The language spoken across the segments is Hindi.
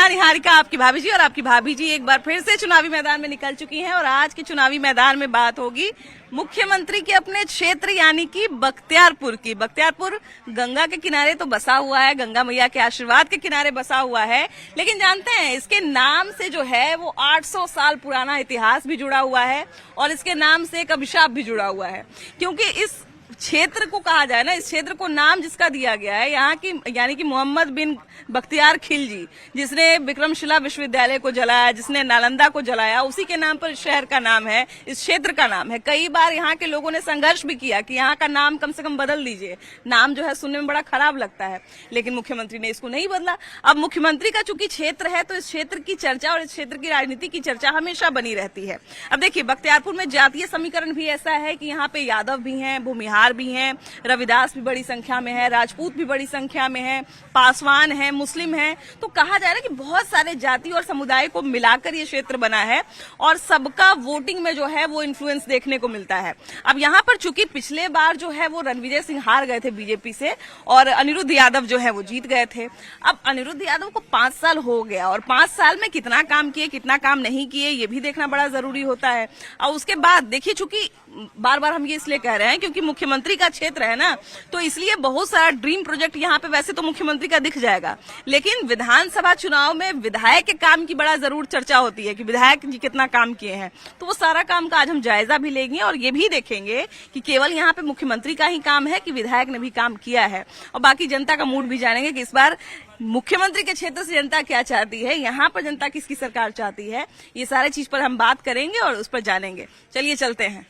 नमस्कार, निहारिका आपकी भाभी जी। और आपकी भाभी जी एक बार फिर से चुनावी मैदान में निकल चुकी हैं और आज के चुनावी मैदान में बात होगी मुख्यमंत्री के अपने क्षेत्र यानी कि बख्तियारपुर की। बख्तियारपुर गंगा के किनारे तो बसा हुआ है, गंगा मैया के आशीर्वाद के किनारे बसा हुआ है, लेकिन जानते हैं इसके नाम से जो है वो 800 साल पुराना इतिहास भी जुड़ा हुआ है और इसके नाम से एक अभिशाप भी जुड़ा हुआ है। क्योंकि इस क्षेत्र को कहा जाए ना, इस क्षेत्र को नाम जिसका दिया गया है यहाँ की यानी कि मोहम्मद बिन बख्तियार खिलजी, जिसने विक्रमशिला विश्वविद्यालय को जलाया, जिसने नालंदा को जलाया, उसी के नाम पर इस शहर का नाम है, इस क्षेत्र का नाम है। कई बार यहाँ के लोगों ने संघर्ष भी किया कि यहाँ का नाम कम से कम बदल दीजिए, नाम जो है सुनने में बड़ा खराब लगता है, लेकिन मुख्यमंत्री ने इसको नहीं बदला। अब मुख्यमंत्री का चूंकि क्षेत्र है तो इस क्षेत्र की चर्चा और इस क्षेत्र की राजनीति की चर्चा हमेशा बनी रहती है। अब देखिए, बख्तियारपुर में जातीय समीकरण भी ऐसा है कि यहाँ पे यादव भी हैं, भूमिहार भी हैं, रविदास भी बड़ी संख्या में है, राजपूत भी बड़ी संख्या में है, पासवान है, मुस्लिम है। तो कहा जा रहा है कि बहुत सारे जाति और समुदाय को मिलाकर ये क्षेत्र बना है और सबका वोटिंग में जो है वो इन्फ्लुएंस देखने को मिलता है। अब यहाँ पर चूंकि पिछले बार जो है वो रणविजय सिंह हार गए थे बीजेपी से और अनिरुद्ध यादव जो है वो जीत गए थे। अब अनिरुद्ध यादव को 5 साल हो गया और 5 साल में कितना काम किए, कितना काम नहीं किए, ये भी देखना बड़ा जरूरी होता है। और उसके बाद देखिए, चूंकि बार बार हम ये इसलिए कह रहे हैं क्योंकि मुख्यमंत्री का क्षेत्र है ना, तो इसलिए बहुत सारा ड्रीम प्रोजेक्ट यहाँ पे वैसे तो मुख्यमंत्री का दिख जाएगा, लेकिन विधानसभा चुनाव में विधायक के काम की बड़ा जरूर चर्चा होती है कि विधायक जी कितना काम किए हैं। तो वो सारा काम का आज हम जायजा भी लेंगे और ये भी देखेंगे कि केवल यहाँ पे मुख्यमंत्री का ही काम है कि विधायक ने भी काम किया है, और बाकी जनता का मूड भी जानेंगे कि इस बार मुख्यमंत्री के क्षेत्र से जनता क्या चाहती है, यहाँ पर जनता किसकी सरकार चाहती है। ये सारे चीज पर हम बात करेंगे और उस पर जानेंगे। चलिए चलते हैं।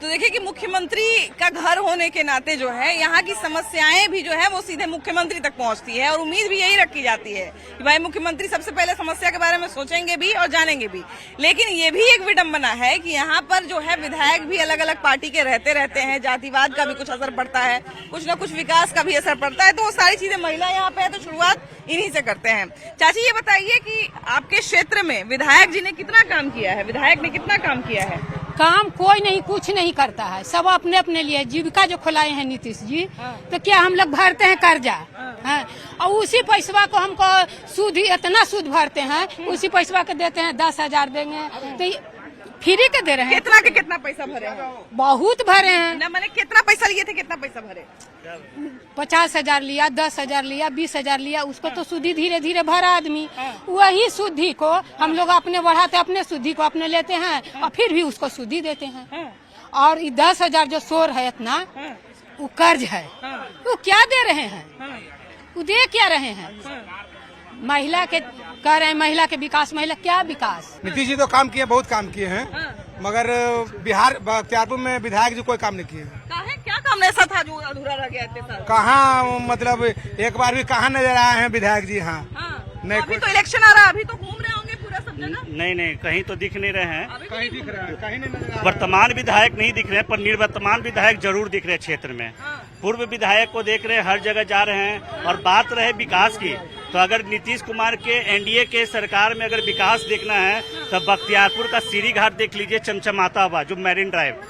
तो देखिए कि मुख्यमंत्री का घर होने के नाते जो है यहाँ की समस्याएं भी जो है वो सीधे मुख्यमंत्री तक पहुँचती है और उम्मीद भी यही रखी जाती है कि भाई मुख्यमंत्री सबसे पहले समस्या के बारे में सोचेंगे भी और जानेंगे भी। लेकिन ये भी एक विडंबना है कि यहाँ पर जो है विधायक भी अलग अलग पार्टी के रहते हैं, जातिवाद का भी कुछ असर पड़ता है, कुछ न कुछ विकास का भी असर पड़ता है। तो वो सारी चीजें महिला यहाँ पे है तो शुरुआत इन्हीं से करते हैं। चाची, ये बताइए कि आपके क्षेत्र में विधायक जी ने कितना काम किया है, विधायक ने कितना काम किया है? काम कोई नहीं, कुछ नहीं करता है, सब अपने अपने लिए जीविका जो खुलाए हैं नीतीश जी। तो क्या हम लोग भरते हैं कर्जा, और उसी पैसा को हमको सूद, इतना सूद भरते हैं, उसी पैसा के देते हैं, 10,000 देंगे तो फ्री के दे रहे हैं। कितना के कितना पैसा भरे हैं? बहुत भरे हैं ना, मैंने कितना पैसा लिए थे, कितना पैसा भरे? 50,000 लिया, 10,000 लिया, 20,000 लिया, उसको तो सूदी धीरे धीरे भरा आदमी। वही सूदी को हम लोग अपने बढ़ाते, अपने सूदी को अपने लेते हैं और फिर भी उसको सूदी देते हैं। और 10,000 जो शोर है इतना, वो कर्ज है, वो क्या दे रहे हैं, वो दे क्या रहे हैं? महिला के कह रहे हैं, महिला के विकास, महिला क्या विकास? नीतीश जी तो काम किए, बहुत काम किए हैं, मगर बिहार बख्तियारपुर में विधायक जी कोई काम नहीं किए। क्या काम ऐसा था जो अधूरा रह गया इतने साल? कहाँ, मतलब एक बार भी कहाँ नजर आए हैं विधायक जी? हाँ, नहीं, अभी तो इलेक्शन आ रहा है, अभी तो घूम रहे होंगे पूरा सब जगह। नहीं, कहीं तो दिख नहीं रहे हैं, कहीं दिख रहा है, कहीं नहीं नजर आ रहा है। वर्तमान विधायक नहीं दिख रहे हैं, पर निर्वर्तमान विधायक जरूर दिख रहे हैं क्षेत्र में। पूर्व विधायक को देख रहे हैं, हर जगह जा रहे हैं। और बात रहे विकास की, तो अगर नीतीश कुमार के एनडीए के सरकार में अगर विकास देखना है तो बख्तियारपुर का सीरी घाट देख लीजिए, चमचमाता हुआ, जो मैरिन ड्राइव।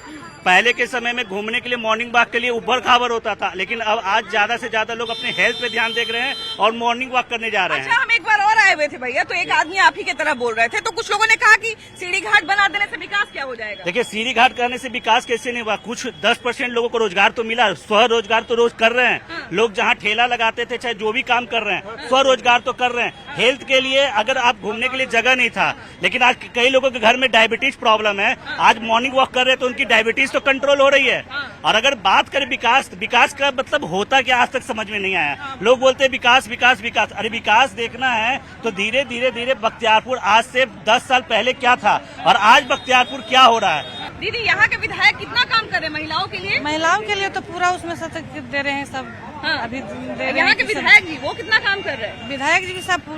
पहले के समय में घूमने के लिए, मॉर्निंग वॉक के लिए उबड़ खाबर होता था, लेकिन अब आज ज्यादा से ज्यादा लोग अपने हेल्थ पे ध्यान देख रहे हैं और मॉर्निंग वॉक करने जा रहे हैं। अच्छा, हम एक बार और आए हुए थे भैया, तो एक आदमी आप ही की तरह बोल रहे थे, तो कुछ लोगों ने कहा कि सीढ़ी घाट बना देने से विकास क्या हो जाएगा? देखिए, सीढ़ी घाट करने से विकास कैसे नहीं हुआ? कुछ 10% लोगों को रोजगार तो मिला, स्वरोजगार तो रोज कर रहे हैं। लोग जहाँ ठेला लगाते थे, चाहे जो भी काम कर रहे हैं, स्वरोजगार तो कर रहे हैं। हेल्थ के लिए अगर आप घूमने के लिए जगह नहीं था, लेकिन आज कई लोगों के घर में डायबिटीज प्रॉब्लम है, आज मॉर्निंग वॉक कर रहे हैं तो उनकी डायबिटीज तो कंट्रोल हो रही है। और अगर बात करें विकास का मतलब होता क्या, आज तक समझ में नहीं आया। लोग बोलते हैं विकास विकास विकास, अरे विकास देखना है तो धीरे धीरे बख्तियारपुर आज से 10 साल पहले क्या था और आज बख्तियारपुर क्या हो रहा है। दीदी, यहाँ के विधायक कितना काम कर रहे हैं महिलाओं के लिए? महिलाओं के लिए तो पूरा उसमें सतत दे रहे हैं सब। अभी दे रहे यहाँ हैं के विधायक जी वो कितना काम कर रहे हैं? विधायक जी की सब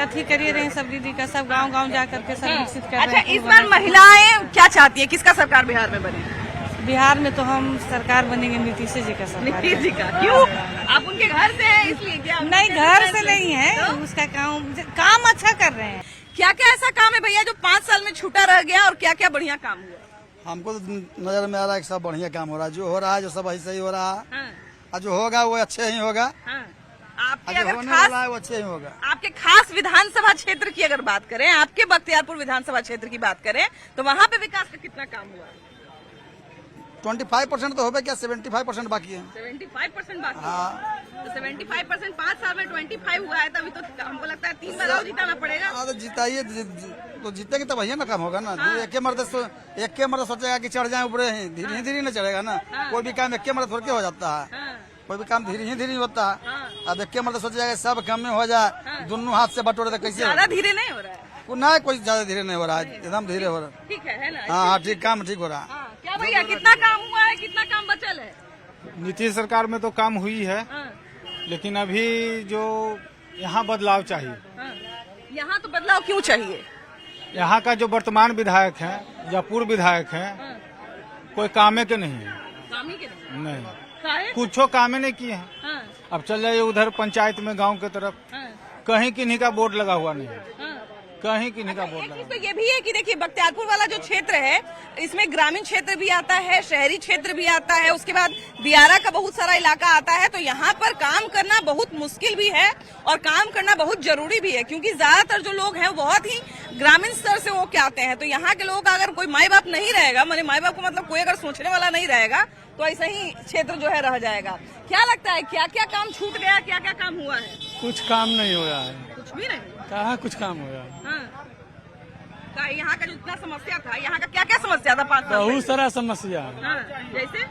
अथी करिए रहे हैं, सब दीदी का, सब गांव जा करके सब विकसित कर रहे हैं। अच्छा, इस बार महिलाएं क्या चाहती है, किसका सरकार बिहार में बने? बिहार में तो हम सरकार बनेंगे नीतीश जी का सरकार। नीतीश जी का? क्यों? आप उनके घर से हैं इसलिए क्या? नहीं, घर से नहीं है, उसका काम अच्छा कर रहे हैं। क्या क्या ऐसा काम है भैया जो 5 साल में छूटा रह गया और क्या क्या बढ़िया काम हुआ? हमको तो नजर में आ रहा है कि सब बढ़िया काम हो रहा है, जो हो रहा है जो सब ऐसे ही हो रहा है, और जो होगा वो अच्छे ही होगा। आपके जो अगर होने खास वाला है वो अच्छा ही होगा। आपके खास विधानसभा क्षेत्र की अगर बात करें, आपके बख्तियारपुर विधानसभा क्षेत्र की बात करें, तो वहाँ पे विकास का कितना काम हुआ? 25% तो हो गया, क्या 75% बाकी है। 75% बाकी हाँ। है। तो 75% 5 साल में 25 हुआ है, तभी तो हमको लगता है 3 बार और जिताना पड़ेगा। हाँ तो जिताइए, तो जीतेंगे तब भैया ना काम होगा ना। एक के मर्द सोचेगा कि चढ़ जाए ऊपर, धीरे धीरे न चढ़ेगा ना। कोई भी काम एक के मर्द थोड़ के हो जाता है, कोई भी काम धीरे ही होता है। अब एक के मर्द सोचेगा सब काम में हो जाए, दोनों हाथ से बटोरे तो कैसे ज्यादा धीरे नहीं हो रहा है। ना, कोई ज्यादा धीरे नहीं हो रहा है, एकदम धीरे हो रहा है। ठीक है ना? हाँ, ठीक, काम ठीक हो रहा है। हाँ, क्या भैया कितना काम हुआ है, कितना काम बचल है? नीतीश सरकार में तो काम हुई है, लेकिन अभी जो यहाँ बदलाव चाहिए। यहाँ तो बदलाव क्यों चाहिए? यहाँ का जो वर्तमान विधायक है या पूर्व विधायक है, कोई कामे के नहीं है। कामी के नहीं, काहे? कुछो कामे नहीं किए हैं। हाँ, अब चल जाइए उधर पंचायत में, गांव के तरफ, हाँ, कहीं किन्हीं का बोर्ड लगा हुआ नहीं है, हाँ। कहीं किन्हीं का बोर्ड एक लगा चीज तो ये भी है कि देखिए बख्तियारपुर वाला जो क्षेत्र है, इसमें ग्रामीण क्षेत्र भी आता है, शहरी क्षेत्र भी आता है, उसके बाद दियारा का बहुत सारा इलाका आता है। तो यहाँ पर काम करना बहुत मुश्किल भी है और काम करना बहुत जरूरी भी है, क्योंकि ज्यादातर जो लोग हैं बहुत ही ग्रामीण स्तर से वो क्या आते हैं। तो यहाँ के लोग अगर कोई माई बाप नहीं रहेगा, माने माई बाप को मतलब कोई अगर सोचने वाला नहीं रहेगा, तो ऐसा ही क्षेत्र जो है रह जाएगा। क्या लगता है, क्या क्या काम छूट गया, क्या क्या काम हुआ है? कुछ काम नहीं हो रहा है। कुछ भी नहीं। कहाँ कुछ काम हो रहा है? हाँ। यहाँ का जो इतना समस्या था, यहाँ का क्या क्या समस्या था 5 साल बहुत पहले? सारा समस्या है। हाँ, जैसे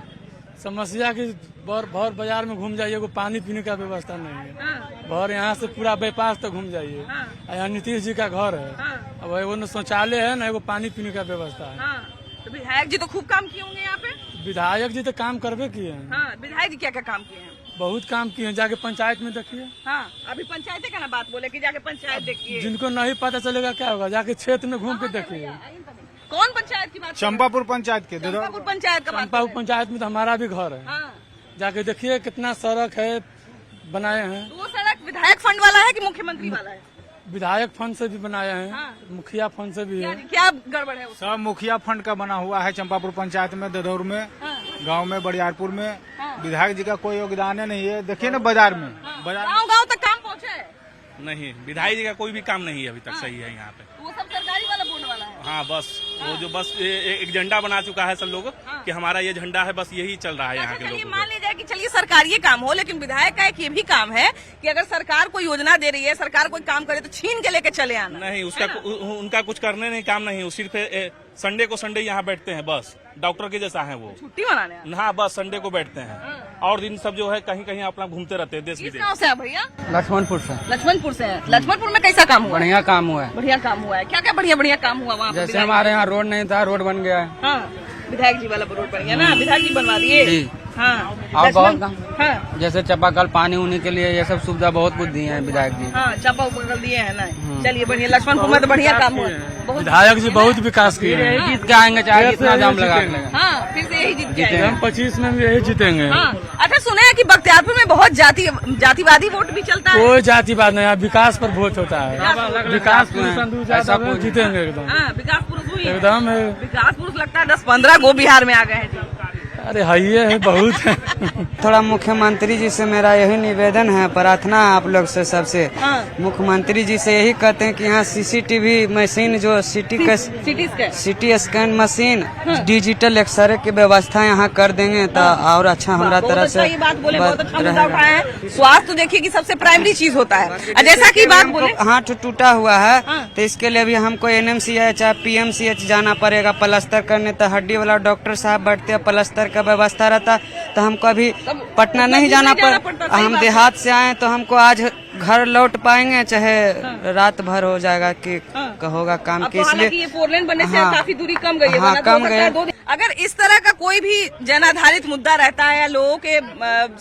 समस्या की भर बाजार में घूम जाइए, कोई पानी पीने का व्यवस्था नहीं है। हाँ, भर यहाँ से पूरा बाईपास तक घूम जाइए, हाँ, यहाँ नीतीश जी का घर है। हाँ, अब एगो न शौचालय है, न एगो पानी पीने का व्यवस्था है। हाँ। तो विधायक जी तो खूब काम किए होंगे यहाँ पे। विधायक जी तो काम करबे किए हैं, हाँ, विधायक जी क्या क्या काम किए हैं? बहुत काम किए हैं। जाके पंचायत में देखिए, हाँ, अभी पंचायत का ना बात बोले कि जाके पंचायत देखिए। जिनको नहीं पता चलेगा क्या होगा, जाके क्षेत्र में घूम के देखिए। कौन पंचायत की बात? चंपापुर पंचायत के, चंपापुर पंचायत का बात चंपापुर कर पंचायत में तो हमारा भी घर है। रहे हैं। हाँ, जाके देखिए कितना सड़क है बनाए हैं। तो वो सड़क विधायक फंड वाला है कि मुख्यमंत्री वाला है? विधायक फंड से भी बनाए हैं, हाँ। मुखिया फंड से भी है। क्या गड़बड़ है उसमें? सब मुखिया फंड का बना हुआ है। चंपापुर पंचायत में, ददौर में, हाँ, गांव में, बरियारपुर में हाँ। विधायक जी का कोई योगदान नहीं है। देखिए ना बाजार में, बाजार गाँव गाँव तक काम पहुँचा है? नहीं, विधायक जी का कोई भी काम नहीं है अभी तक सही है यहाँ पे। वो सब सरकारी वाला बोर्ड वाला है? हाँ, बस वो जो बस एक झंडा बना चुका है सब लोग कि हमारा ये झंडा है, बस यही चल रहा है यहाँ के चलिए लोगों मान को। लीजिए कि चलिए सरकारी काम हो, लेकिन विधायक का एक ये भी काम है कि अगर सरकार कोई योजना दे रही है, सरकार कोई काम करे तो छीन के लेके चले आना। नहीं, उसका उनका कुछ करने नहीं काम नहीं, वो सिर्फ संडे को संडे यहाँ बैठते हैं, बस डॉक्टर के जैसा है वो। छुट्टी मनाने आना। हाँ, बस संडे को बैठते हैं और दिन सब जो है कहीं कहीं अपना घूमते रहते हैं देश किस विदेश। गाँव से है भैया? लक्ष्मणपुर से लक्ष्मणपुर से है। लक्ष्मणपुर में कैसा काम हुआ? बढ़िया काम हुआ है। बढ़िया काम हुआ है। क्या क्या बढ़िया बढ़िया काम हुआ वहाँ पे? जैसे हमारे यहाँ रोड नहीं था, रोड बन गया है। हाँ, विधायक जी वाला रोड बन गया ना, विधायक जी बनवा दिए। जी। हाँ, और बहुत लक्ष्मण- काम। हाँ, जैसे चापाकल पानी उनी के लिए ये सब सुविधा बहुत कुछ दिए हैं विधायक जी। हाँ, चापा उपकल दिए हैं ना। चलिए बढ़िया, लक्ष्मणपुर में तो बढ़िया काम हुआ। बहुत विधायक जी बहुत विकास किए हैं। यही जीत के आएंगे, चाहे कितना जाम लगा के। हाँ, फिर से यही जीत के आएंगे। 2025 में भी यही जीतेंगे। हाँ, अच्छा सुने हैं कि बख्तियारपुर में बहुत जातिवादी वोट भी चलता है। कोई जातिवाद नहीं, यहाँ विकास पर वोट होता है। विकास पुरुष संधू ऐसा यादव कुछ जीतेंगे एकदम, हाँ, विकास पुरुष हुई है। एकदम है। विकास पुरुष लगता है 10-15 गो बिहार में आ गए हैं जी। अरे हाइए है बहुत है। थोड़ा मुख्यमंत्री जी से मेरा यही निवेदन है, प्रार्थना है आप लोग से सबसे। हाँ। मुख्यमंत्री जी से यही कहते हैं कि यहाँ सीसीटीवी मशीन जो CT scan machine, digital x ray की व्यवस्था यहाँ कर देंगे तो और अच्छा हमारा तरह से ये बात बोले, बहुत अच्छा मुद्दा उठाया है। स्वास्थ्य तो देखिए कि सबसे प्राइमरी चीज होता है। और जैसा की बात बोले, हाथ टूटा हुआ है हाँ। तो इसके लिए भी हमको NMCH या PMCH जाना पड़ेगा प्लास्टर करने। तो हड्डी वाला डॉक्टर साहब बैठते हैं, प्लास्टर का व्यवस्था रहता, तो हमको अभी पटना नहीं जाना पड़ता। हम देहात से आए तो हमको आज घर लौट पाएंगे, चाहे रात भर हो जाएगा कि होगा काम अब के, तो इसलिए हालांकि ये 4 लेन बनने से हाँ। काफी दूरी कम गई है। हाँ, वरना तो कम हो सकता गई है है। 2 दिन। अगर इस तरह का कोई भी जन आधारित मुद्दा रहता है या लोगों के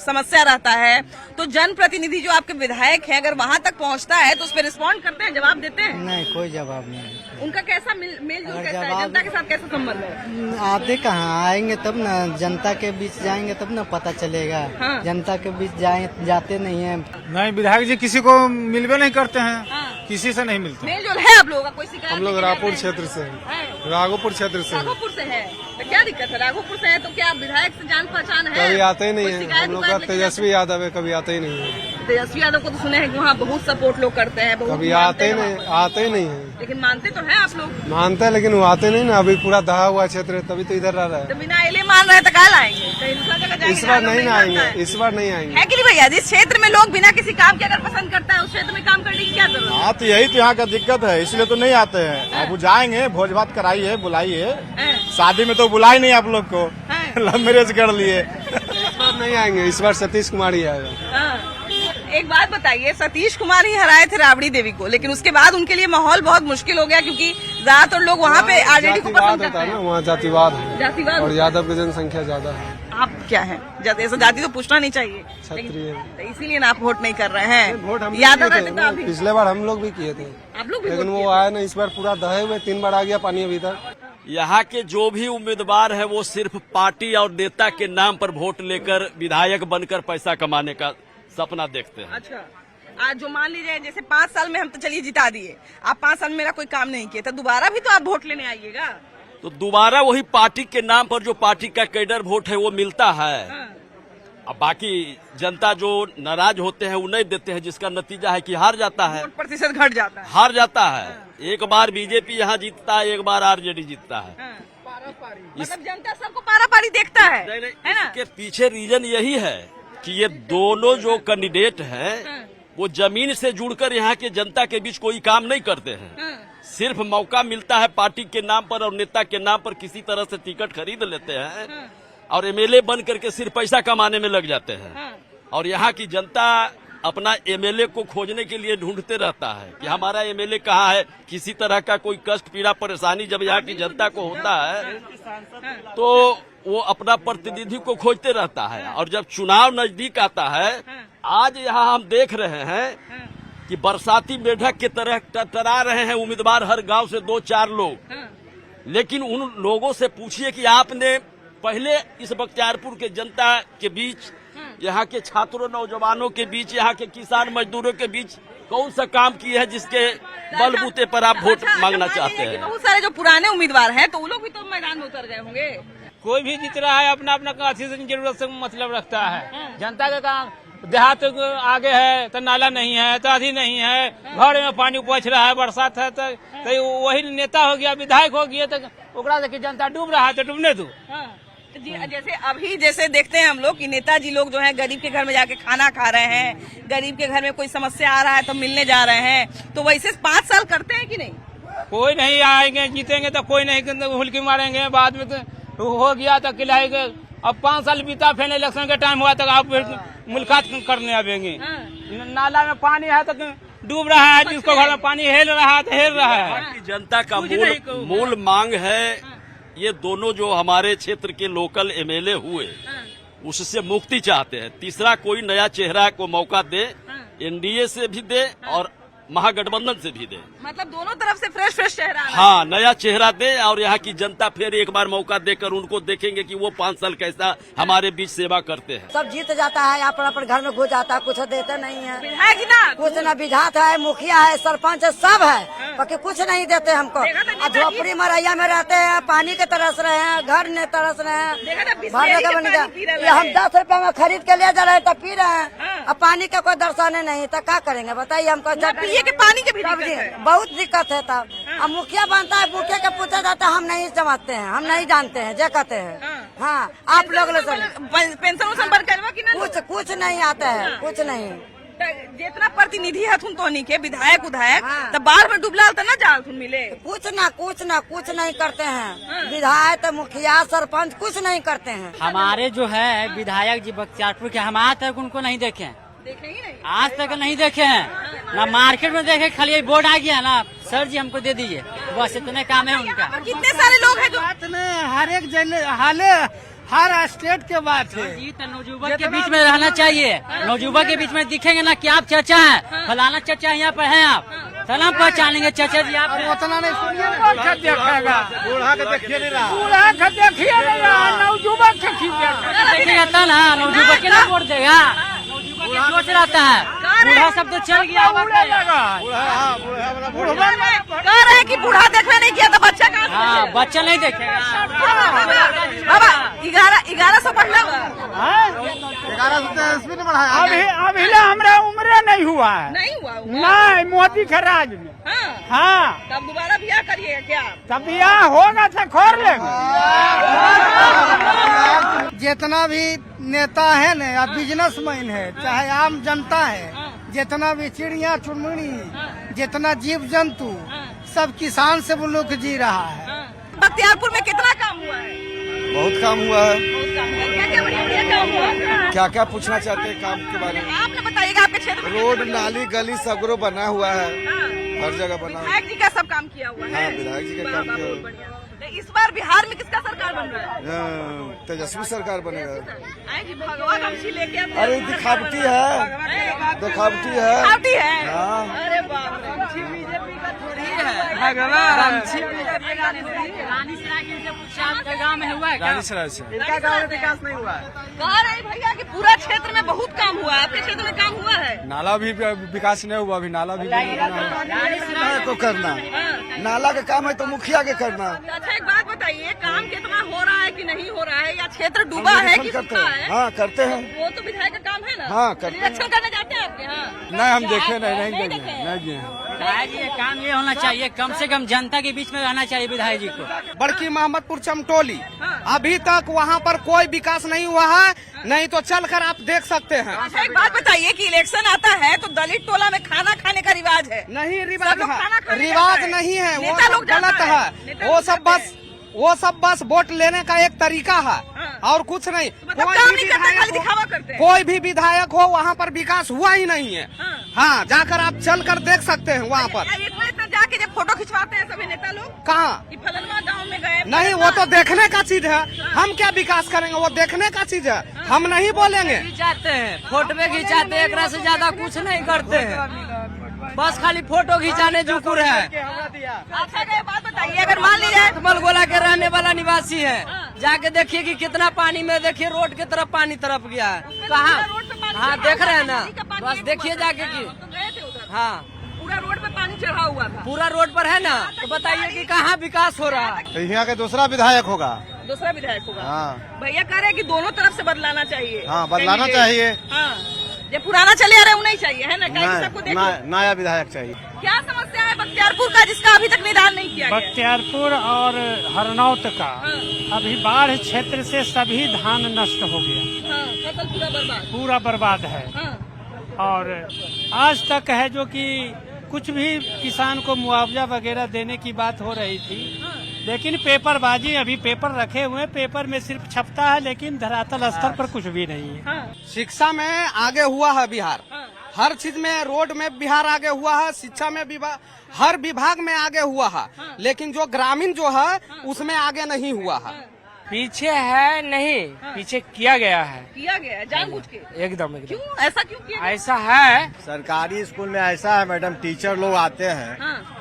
समस्या रहता है, तो जनप्रतिनिधि जो आपके विधायक हैं, अगर वहाँ तक पहुँचता है तो उस पर रिस्पॉन्ड करते हैं, जवाब देते हैं? नहीं, कोई जवाब नहीं। उनका कैसा मेलजोल कैसा है, जनता के साथ कैसा संबंध है? आते कहाँ आएंगे तब ना, जनता के बीच जाएंगे तब ना पता चलेगा। हाँ। जनता के बीच जाते नहीं है। नहीं, विधायक जी किसी को मिलवे नहीं करते हैं, हाँ। किसी से नहीं मिलते। मेलजोल है आप लोगों का? कोई शिकायत? हम लोग नहीं रायपुर है? क्षेत्र से हैं, है। राघोपुर क्षेत्र से हैं। राघोपुर से है तो क्या दिक्कत है? राघोपुर से है तो क्या विधायक से जान पहचान है? कभी आते ही नहीं कोई है। शिकायत हम लोग विकायत का लेके तेजस्वी यादव है, कभी आते ही नहीं है। तेजस्वी यादव को तो सुने हैं कि वहाँ बहुत सपोर्ट लोग करते हैं, बहुत कभी मानते आते हैं। नहीं, आते ही नहीं है। लेकिन मानते तो हैं आप लोग। मानते हैं लेकिन वो आते नहीं ना, अभी पूरा दहा हुआ क्षेत्र है, तभी तो इधर रह रहा तो है। बिना एले मान रहे तो कल आएंगे, कहीं दूसरा जगह जाएंगे। इस बार नहीं ना मानता आएंगे, है। इस बार नहीं आएंगे। है कि नहीं भैया, जिस क्षेत्र में लोग बिना किसी काम के अगर पसंद करता है उस क्षेत्र में काम करने की क्या जरूरत है? हाँ तो यही तो यहाँ का दिक्कत है, इसलिए तो नहीं आते हैं। अब वो जाएंगे, भोज भात कराइए, बुलाइए। शादी में तो बुलाए नहीं आप लोग को, लव मैरिज कर लिए। इस बार नहीं आएंगे, इस बार सतीश कुमार ही आएगा। एक बात बताइए, सतीश कुमार ही हराए थे राबड़ी देवी को, लेकिन उसके बाद उनके लिए माहौल बहुत मुश्किल हो गया क्योंकि ज्यादातर लोग वहाँ पे आरजेडी को जातिवाद पसंद होता करते है ना, हैं। वहाँ जातिवाद है जातिवाद और यादव की जनसंख्या ज्यादा है। आप क्या है? ऐसा जाति तो पूछना नहीं चाहिए, क्षत्रिय। तो इसीलिए ना आप वोट नहीं कर रहे हैं। वोट हम यादव किए रहते थे तो ना, अभी पिछले बार हम लोग भी किए थे, आप लोग भी लेकिन वोट वो किए आया ना, इस बार पूरा दहे हुए 3 बार आ गया पानी अभी तक। यहाँ के जो भी उम्मीदवार है वो सिर्फ पार्टी और नेता के नाम पर वोट लेकर विधायक बनकर पैसा कमाने का सपना देखते हैं। अच्छा, आज जो मान लीजिए जैसे 5 साल में हम तो चलिए जिता दिए, आप 5 साल में मेरा कोई काम नहीं किया तो दोबारा भी तो आप वोट लेने आइएगा। तो दोबारा वही पार्टी के नाम पर जो पार्टी का कैडर वोट है वो मिलता है। अब बाकी जनता जो नाराज होते हैं वो नहीं देते हैं, जिसका नतीजा है कि हार जाता है, वोट प्रतिशत घट जाता है। हार जाता है। एक बार बीजेपी यहाँ जीतता है, एक बार आरजेडी जीतता है। मतलब जनता सबको पारा पारी देखता है, है ना? इसके पीछे रीजन यही है कि ये दोनों जो कैंडिडेट हैं वो जमीन से जुड़कर यहाँ के जनता के बीच कोई काम नहीं करते हैं। सिर्फ मौका मिलता है पार्टी के नाम पर और नेता के नाम पर किसी तरह से टिकट खरीद लेते हैं और एमएलए बन करके सिर्फ पैसा कमाने में लग जाते हैं। और यहाँ की जनता अपना एमएलए को खोजने के लिए ढूंढते रहता है कि हमारा एमएलए कहाँ है। किसी तरह का कोई कष्ट पीड़ा परेशानी जब यहाँ की जनता को होता है तो वो अपना प्रतिनिधि को खोजते रहता है। और जब चुनाव नजदीक आता है, आज यहाँ हम देख रहे हैं कि बरसाती मेढक की तरह टटरा रहे हैं उम्मीदवार, हर गांव से 2-4 लोग। लेकिन उन लोगों से पूछिए कि आपने पहले इस बख्तियारपुर के जनता के बीच, यहाँ के छात्रों नौजवानों के बीच, यहाँ के किसान मजदूरों के बीच कौन सा काम किया है जिसके बलबूते पर आप वोट मांगना चाहते हैं? बहुत सारे जो पुराने उम्मीदवार हैं तो वो लोग भी तो मैदान में उतर गए होंगे। कोई भी जीत रहा है अपना अपना अथी से जरूरत से मतलब रखता है। जनता का काम देहात आगे है तो नाला नहीं है, तो अधी नहीं है, घर में पानी पहुंच रहा है, बरसात है तो वही नेता हो गया, विधायक हो गया, तो ओकरा देखिए जनता डूब रहा है तो डूबने दो। जी, जैसे अभी जैसे देखते हैं हम लोग कि नेताजी लोग जो है गरीब के घर में जाके खाना खा रहे हैं, गरीब के घर में कोई समस्या आ रहा है तो मिलने जा रहे हैं, तो वैसे 5 साल करते हैं कि नहीं? कोई नहीं आएंगे, जीतेंगे तो कोई नहीं हुल्की मारेंगे, बाद में तो हो गया तो खिलाएंगे। अब 5 साल बीता, फिर इलेक्शन का टाइम हुआ तक आप मुलाकात करने आवेंगे। नाला में पानी है तो डूब रहा है, जिसको घर में पानी हेल रहा है तो हेल रहा है। जनता का मूल मांग है ये दोनों जो हमारे क्षेत्र के लोकल एमएलए हुए उससे मुक्ति चाहते हैं। तीसरा कोई नया चेहरा को मौका दे, एनडीए से भी दे और महागठबंधन से भी दे, मतलब दोनों तरफ से फ्रेश चेहरा। हाँ, नया चेहरा दे और यहाँ की जनता फिर एक बार मौका देकर उनको देखेंगे कि वो 5 साल कैसा हमारे बीच सेवा करते हैं। सब जीत जाता है, अपन घर में घुस जाता है, कुछ देते नहीं है, विधायक ना कुछ न विधायक है, मुखिया है, सरपंच है, सब है, बाकी कुछ नहीं देते हमको। झोपड़ी मरैया में रहते हैं, पानी के तरस रहे हैं, घर ने तरस रहे हैं, भरने का बन गया। हम 10 रुपए में खरीद के ले जा रहे हैं तो पी रहे हैं, अब पानी का कोई दर्शाने नहीं तो क्या करेंगे बताइए हमको। के पानी के भी बहुत दिक्कत है तब। अब मुखिया बनता है, मुखिया के पूछा जाता है, हम नहीं समझते हैं, हम नहीं जानते हैं, जे कहते हैं। हाँ, आप लोग पेंशन संपर्क करवा कि ना? कुछ नहीं आता है, कुछ नहीं। जितना प्रतिनिधि हथुन तोहनी के विधायक उधायक तब बाढ़ में डूबला तो ना जाल मिले। कुछ नहीं करते हैं। विधायक मुखिया सरपंच कुछ नहीं करते हैं। हमारे जो है विधायक जी बख्तियारपुर के, हम आज तक उनको नहीं देखे हैं, आज तक नहीं देखे हैं ना। मार्केट में देखे, खाली बोर्ड आ गया ना, सर जी हमको दे दीजिए, बस इतने काम है उनका। कितने सारे लोग हैं जो हर एक हाले हर स्टेट के बात है। नौजुवक के बीच में रहना चाहिए, नौजुवक के बीच में दिखेंगे ना कि आप चाचा हैं, फलाना चाचा यहाँ पर हैं, आप सलाम पहचानेंगे चाचा जी आप। उतना नहीं सुनिए, देखेगा बूढ़ा के देखिए नहीं रहा, बूढ़ा के देखिए नहीं रहा, नौजुवक के देखिएगा तो ना, नौजुवक के ना वोट देगा, सोच रहता है। बूढ़ा सब तो चल गया, कह रहे हैं कि बूढ़ा देखने नहीं किया तो बच्चा कहाँ से हाँ देखेगा? बच्चा नहीं देखेगा। बाबा 1100 पढ़ लो। 1100 नहीं बढ़ाया। अभी हमारा उम्र नहीं हुआ है। नहीं हुआ हुआ? नहीं, मोदी के राज में। हाँ। हाँ, तब दोबारा ब्याह करिएगा क्या? तब यहाँ होगा तो खोर लेंगे। जितना भी नेता है न या बिजनेसमैन है चाहे आम जनता है, जितना भी चिड़िया चुनमुनी, जितना जीव जंतु, सब किसान से वो लोग जी रहा है। बख्तियारपुर में कितना काम हुआ है? बहुत काम हुआ है। बहुत काम हुआ है। क्या-क्या बढ़िया काम हुआ? क्या क्या पूछना चाहते हैं काम के बारे में? आपने बताइएगा आपके क्षेत्र में रोड नाली गली सगरो बना हुआ है, हाँ। हर जगह बना हुआ है। विधायक जी का सब काम किया हुआ है। हाँ, विधायक जी का काम वाह, किया बहुत हुआ बढ़िया। तो इस बार बिहार में किसका सरकार बन रहा है? तेजस्वी सरकार बनेगा। आए जी भगवान हमसी लेके आते हैं। अरे दिखावटी है, दिखावटी है। दिखावटी है। हाँ। अरे बाप रे, हमसी बीजेपी का थोड़ी है। भगवान बीजेपी का रानीसराय के जो कुछ आपके गाँव में हुआ है क्या? रानीसराय से इनका गाँव में विकास नहीं हुआ है। कह रहे भैया कि पूरा क्षेत्र में बहुत काम हुआ है। आपके क्षेत्र में काम हुआ है? नाला भी विकास नहीं हुआ, अभी नाला भी को करना, नाला का काम है तो मुखिया के करना। अच्छा एक बात बताइए, काम कितना हो रहा है कि नहीं हो रहा है, या क्षेत्र डूबा है कि करते सूखा हैं। है? हाँ करते हैं। वो तो विधायक का काम है ना। हाँ, करते हैं। निरीक्षण करने जाते हैं आपके यहाँ? नहीं, हम देखे नहीं नहीं गए, देखे। नहीं गए। विधायक जी काम ये होना चाहिए, कम से कम जनता के बीच में रहना चाहिए विधायक जी को। बड़की मोहम्मदपुर चमटोली, अभी तक वहाँ पर कोई विकास नहीं हुआ है, नहीं तो चलकर आप देख सकते हैं। अच्छा एक बात बताइए कि इलेक्शन आता है तो दलित टोला में खाना खाने का रिवाज है? नहीं सब रिवाज लोग खाना है, खाने रिवाज जाते हैं। नहीं है, वो नेता सब लोग जाता गलत है। है। नेता वो लोग सब जाते बस वो सब बस वोट लेने का एक तरीका है और कुछ नहीं। मतलब कोई काम भी नहीं करते, विधायक खाली हो- दिखावा करते हैं। कोई भी विधायक हो वहाँ पर विकास हुआ ही नहीं है। हाँ, जाकर आप चल कर देख सकते हैं वहाँ पर। इतना जाके जब फोटो खिंचवाते हैं सभी नेता लोग कहाँ? कि फलनवा गाँव में गए। नहीं, वो तो देखने का चीज है, हम क्या विकास करेंगे, वो देखने का चीज है, हम नहीं बोलेंगे। खिंचाते हैं, फोटो में खिंचाते हैं, एक से ज्यादा कुछ नहीं करते हैं, बस खाली फोटो खिंचाने जुकुर है। अच्छा एक बात बताइए, अगर मान लीजिए मलगोला के रहने वाला निवासी है, जाके देखिए कि कितना पानी में, देखिए रोड की तरफ पानी तरफ गया है। कहाँ? हाँ देख रहे हैं ना, बस देखिए जाके कि हाँ पूरा रोड पे पानी चढ़ा हुआ था। पूरा रोड पर है ना, तो बताइए कि कहाँ विकास हो रहा है। तो यहाँ के दूसरा विधायक होगा। दूसरा विधायक होगा। हाँ। भैया कह रहे हैं कि दोनों तरफ से बदलाना चाहिए। हाँ, बदलाना कैंडिडेट। चाहिए। हाँ, जब पुराना चले आ रहा है वो नहीं चाहिए, है ना? क्या सबको देखो। नया विधायक चाहिए। क्या समस्या है बख्तियारपुर का जिसका अभी तक निदान नहीं किया गया? बख्तियारपुर और हरनौत का अभी बाढ़ क्षेत्र से सभी धान नष्ट हो गया, हाँ, फसल पूरा बर्बाद। पूरा बर्बाद है। हाँ। और आज तक है जो कि कुछ भी किसान को मुआवजा वगैरह देने की बात हो रही थी, लेकिन पेपरबाजी, अभी पेपर रखे हुए, पेपर में सिर्फ छपता है लेकिन धरातल स्तर पर कुछ भी नहीं है। शिक्षा में आगे हुआ है बिहार, हर चीज में, रोड में बिहार आगे हुआ है, शिक्षा में हर विभाग में आगे हुआ है, लेकिन जो ग्रामीण जो है उसमें आगे नहीं हुआ है। पीछे है नहीं, पीछे किया गया है, किया गया है जानबूझ के। एकदम क्यों ऐसा क्यों किया? ऐसा है। सरकारी स्कूल में ऐसा है मैडम, टीचर लोग आते हैं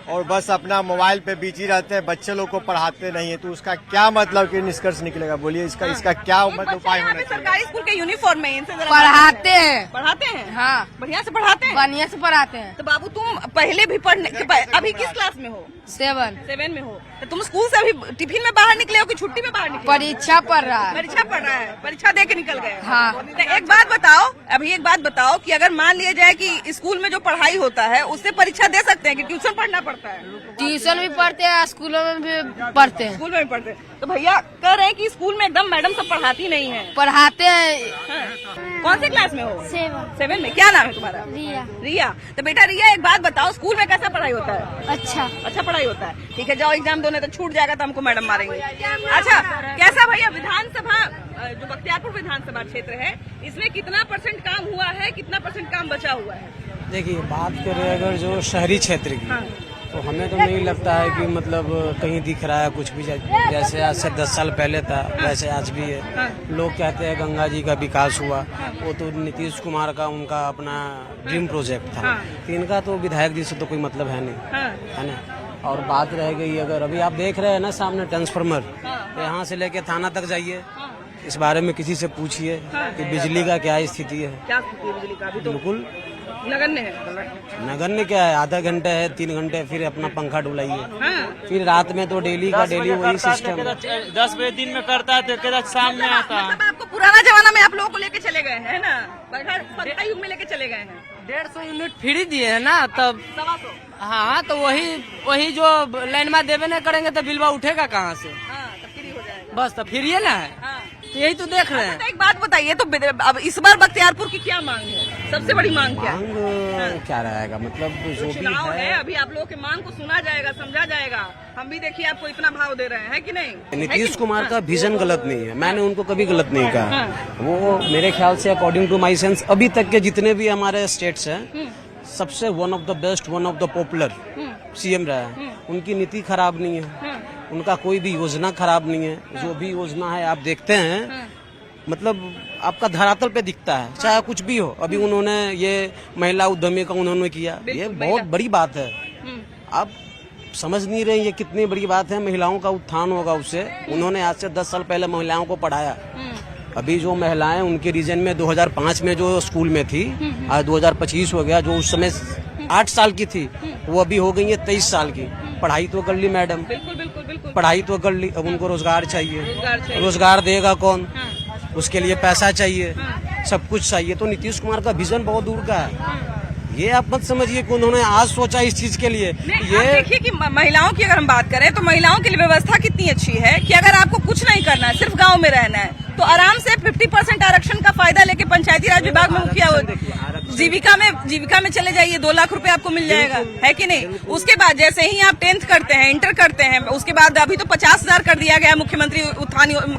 और बस अपना मोबाइल पे बिजी रहते हैं, बच्चे लोग को पढ़ाते नहीं है, तो उसका क्या मतलब कि निष्कर्ष निकलेगा? बोलिए इसका क्या मतलब उपाय होना चाहिए? सरकारी स्कूल के यूनिफॉर्म में इनसे जरा पढ़ाते हैं। पढ़ाते हैं? हाँ, बढ़िया से पढ़ाते हैं। बढ़िया से पढ़ाते हैं। तो बाबू तुम पहले भी अभी किस क्लास में हो? 7 में हो। तो तुम स्कूल से अभी टिफिन में बाहर निकले हो कि छुट्टी में बाहर निकले? परीक्षा पढ़ रहा है। परीक्षा पढ़ रहा है, परीक्षा दे के निकल गए। हाँ। तो एक बात बताओ कि अगर मान लिया जाए कि स्कूल में जो पढ़ाई होता है उससे परीक्षा दे सकते हैं कि ट्यूशन पढ़ना पड़ता है? ट्यूशन भी पढ़ते हैं, स्कूलों में भी पढ़ते हैं। स्कूल में भी पढ़ते हैं। तो भैया कह रहे हैं कि स्कूल में एकदम मैडम सब पढ़ाती नहीं है। पढ़ाते हैं। कौन से क्लास में हो? 7 में। क्या नाम है तुम्हारा? रिया। तो बेटा रिया एक बात बताओ, स्कूल में कैसा पढ़ाई होता है? अच्छा पढ़ाई होता है। ठीक है, जाओ एग्जाम दोने, तो छूट जाएगा तो हमको मैडम मारेंगे। अच्छा कैसा भैया विधानसभा, जो बख्तियारपुर विधानसभा क्षेत्र है, इसमें कितना % काम हुआ है, कितना % काम बचा हुआ है? देखिए बात करें अगर जो शहरी क्षेत्र की, तो हमें तो नहीं लगता है कि मतलब कहीं दिख रहा है कुछ भी। जैसे आज से 10 साल पहले था वैसे आज भी है। लोग कहते हैं गंगा जी का विकास हुआ, वो तो नीतीश कुमार का उनका अपना ड्रीम प्रोजेक्ट था, तो इनका तो विधायक जी से तो कोई मतलब है नहीं, है ना। और बात रह गई, अगर अभी आप देख रहे हैं ना सामने ट्रांसफार्मर, तो यहाँ से लेके थाना तक जाइए, इस बारे में किसी से पूछिए कि बिजली का क्या स्थिति है। क्या स्थिति है बिजली का? अभी तो बिल्कुल नगण्य है। नगण्य क्या है, आधा घंटा है, 3 घंटे फिर अपना पंखा डुलाइए। फिर रात में तो डेली का डेली वही सिस्टम। 10 बजे दिन में करता है तो शाम में आता है। मतलब आपको पुराना जमाना में आप लोगों को लेके चले गए हैं ना, पंखा युग में लेके चले गए हैं। 150 यूनिट फ्री दिए है ना, तब 125। हाँ तो वही जो लाइन में देवे नहीं करेंगे तो बिलवा उठेगा कहाँ से? तो फ्री हो जाएगा। बस तो फ्री है ना है, तो यही तो देख रहे हैं। तो एक बात बताइए, तो अब इस बार बख्तियारपुर की क्या मांग है? सबसे बड़ी मांग क्या है? मांग क्या रहेगा, मतलब जो भी चुनाव है, है अभी आप लोगों की मांग को सुना जाएगा, समझा जाएगा। हम भी देखिए आपको इतना भाव दे रहे हैं कि नहीं। नीतीश कुमार का विजन गलत नहीं है, मैंने उनको कभी गलत नहीं कहा। वो मेरे ख्याल से अकॉर्डिंग टू माई सेंस अभी तक के जितने भी हमारे स्टेट्स हैं सबसे one of the best, one of the popular CM रहा है। उनकी नीति खराब नहीं है, उनका कोई भी योजना खराब नहीं है। जो भी योजना है आप देखते हैं, मतलब आपका धरातल पे दिखता है, चाहे कुछ भी हो। अभी उन्होंने ये महिला उद्यमी का उन्होंने किया, ये बहुत बड़ी बात है। आप समझ नहीं रहे ये कितनी बड़ी बात है। महिलाओं का उत्थान होगा उससे। उन्होंने आज से 10 साल पहले महिलाओं को पढ़ाया। अभी जो महिलाएं उनके रीजन में 2005 में जो स्कूल में थी, आज 2025 हो गया। जो उस समय 8 साल की थी वो अभी हो गई है 23 साल की। पढ़ाई तो कर ली मैडम, बिल्कुल। पढ़ाई तो कर ली। अब उनको रोजगार चाहिए, रोजगार देगा कौन? उसके लिए पैसा चाहिए, सब कुछ चाहिए। तो नीतीश कुमार का विजन बहुत दूर का है। ये आप मत समझिए कि उन्होंने आज सोचा इस चीज के लिए। ये देखिए कि महिलाओं की अगर हम बात करें तो महिलाओं के लिए व्यवस्था कितनी अच्छी है कि अगर आपको कुछ नहीं करना है, सिर्फ गांव में रहना है, तो आराम से 50% आरक्षण का फायदा लेके पंचायती राज विभाग में मुखिया जीविका में चले जाइए। 2 लाख रुपए आपको मिल जाएगा, है कि नहीं? उसके बाद जैसे ही आप 10th करते हैं, इंटर करते हैं, उसके बाद अभी तो 50,000 कर दिया गया मुख्यमंत्री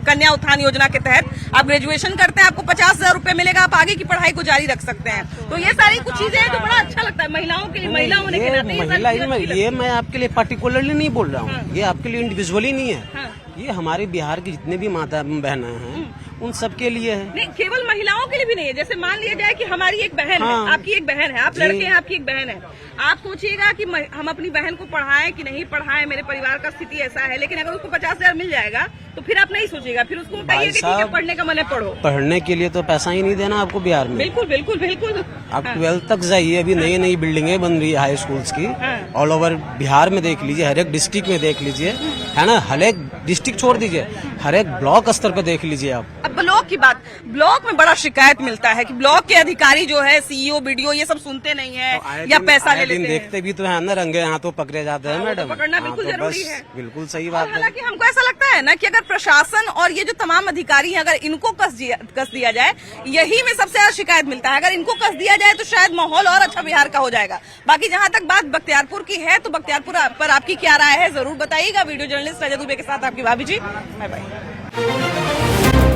कन्या उत्थान योजना के तहत। आप ग्रेजुएशन करते हैं, आपको 50,000 रुपए मिलेगा, आप आगे की पढ़ाई को जारी रख सकते हैं। तो ये सारी कुछ चीजें हैं जो बड़ा अच्छा लगता है महिलाओं के लिए। महिला होने के नाते ये मैं आपके लिए पर्टिकुलरली नहीं बोल रहा हूँ, ये आपके लिए इंडिविजुअली नहीं है। ये हमारे बिहार की जितने भी माता बहनें हैं उन सब के लिए है। नहीं, केवल महिलाओं के लिए भी नहीं है। जैसे मान लिया जाए कि हमारी एक बहन है, आपकी एक बहन है, आप लड़के हैं, आपकी एक बहन है। आप सोचिएगा कि हम अपनी बहन को पढ़ाएं कि नहीं पढ़ाएं, मेरे परिवार का स्थिति ऐसा है, लेकिन अगर उसको 50,000 मिल जाएगा तो फिर आप नहीं सोचिएगा, फिर उसको कहिए कि ठीक है पढ़ने का मन है, पढ़ो। पढ़ने के लिए तो पैसा ही नहीं देना आपको बिहार में। बिल्कुल। आप 12th तक जाइए, अभी नई बिल्डिंगें बन रही है हाई स्कूल्स की ऑल ओवर बिहार में। देख लीजिए, हर एक डिस्ट्रिक्ट में देख लीजिए, है ना। हर एक डिस्ट्रिक्ट छोड़ दीजिए, हर एक ब्लॉक स्तर पर देख लीजिए आप। अब ब्लॉक की बात, ब्लॉक में बड़ा शिकायत मिलता है कि ब्लॉक के अधिकारी जो है, सीईओ, बीडीओ, ये सब सुनते नहीं है या पैसा ले लेते हैं। देखते भी तो है ना, रंगे हाथों पकड़े जाते हैं मैडम। पकड़ना बिल्कुल जरूरी है। बिल्कुल सही बात है। हालांकि हमको ऐसा लगता है ना कि अगर प्रशासन और ये जो तमाम अधिकारी हैं, अगर इनको कस दिया जाए, यही में सबसे ज्यादा शिकायत मिलता है। अगर इनको कस दिया जाए तो शायद माहौल और अच्छा बिहार का हो जाएगा। बाकी जहां तक बात बख्तियारपुर की है, तो बख्तियारपुर पर आपकी क्या राय है जरूर बताइएगा। वीडियो जर्नलिस्ट रजत दुबे के साथ आपकी भाभी जी। Bye bye.